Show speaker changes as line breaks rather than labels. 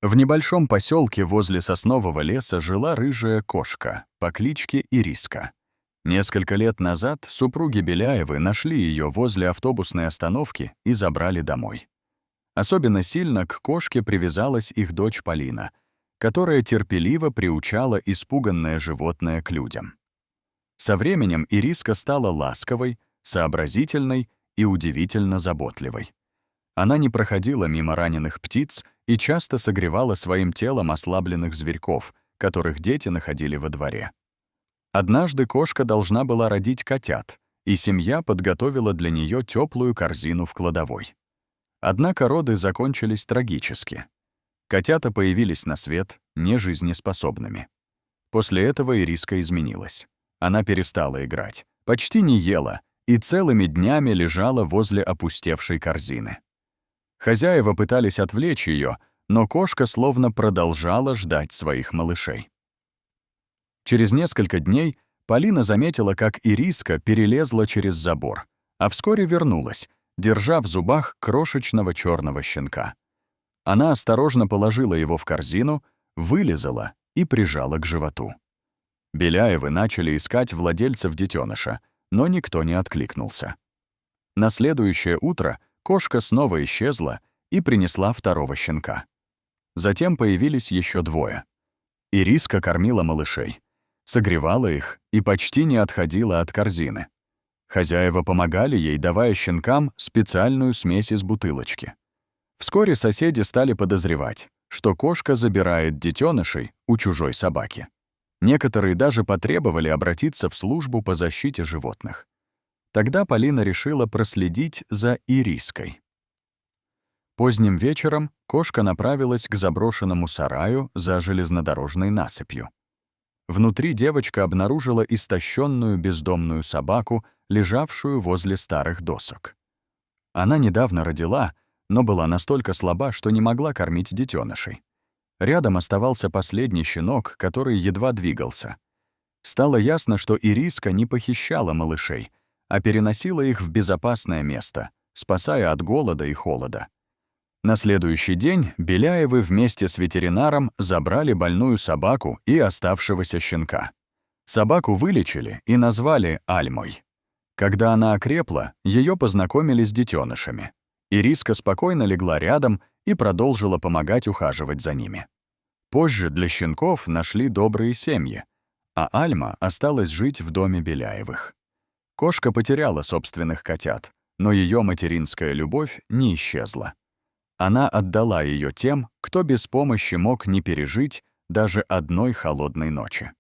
В небольшом поселке возле соснового леса жила рыжая кошка по кличке Ириска. Несколько лет назад супруги Беляевы нашли ее возле автобусной остановки и забрали домой. Особенно сильно к кошке привязалась их дочь Полина, которая терпеливо приучала испуганное животное к людям. Со временем Ириска стала ласковой, сообразительной и удивительно заботливой. Она не проходила мимо раненых птиц и часто согревала своим телом ослабленных зверьков, которых дети находили во дворе. Однажды кошка должна была родить котят, и семья подготовила для нее теплую корзину в кладовой. Однако роды закончились трагически. Котята появились на свет нежизнеспособными. После этого Ириска изменилась. Она перестала играть, почти не ела и целыми днями лежала возле опустевшей корзины. Хозяева пытались отвлечь ее, но кошка словно продолжала ждать своих малышей. Через несколько дней Полина заметила, как Ириска перелезла через забор, а вскоре вернулась, держа в зубах крошечного черного щенка. Она осторожно положила его в корзину, вылезала и прижала к животу. Беляевы начали искать владельцев детеныша, но никто не откликнулся. На следующее утро кошка снова исчезла и принесла второго щенка. Затем появились еще двое. Ириска кормила малышей, согревала их и почти не отходила от корзины. Хозяева помогали ей, давая щенкам специальную смесь из бутылочки. Вскоре соседи стали подозревать, что кошка забирает детенышей у чужой собаки. Некоторые даже потребовали обратиться в службу по защите животных. Тогда Полина решила проследить за Ириской. Поздним вечером кошка направилась к заброшенному сараю за железнодорожной насыпью. Внутри девочка обнаружила истощенную бездомную собаку, лежавшую возле старых досок. Она недавно родила, но была настолько слаба, что не могла кормить детенышей. Рядом оставался последний щенок, который едва двигался. Стало ясно, что Ириска не похищала малышей, а переносила их в безопасное место, спасая от голода и холода. На следующий день Беляевы вместе с ветеринаром забрали больную собаку и оставшегося щенка. Собаку вылечили и назвали Альмой. Когда она окрепла, ее познакомили с детенышами. Ириска спокойно легла рядом и продолжила помогать ухаживать за ними. Позже для щенков нашли добрые семьи, а Альма осталась жить в доме Беляевых. Кошка потеряла собственных котят, но ее материнская любовь не исчезла. Она отдала ее тем, кто без помощи мог не пережить даже одной холодной ночи.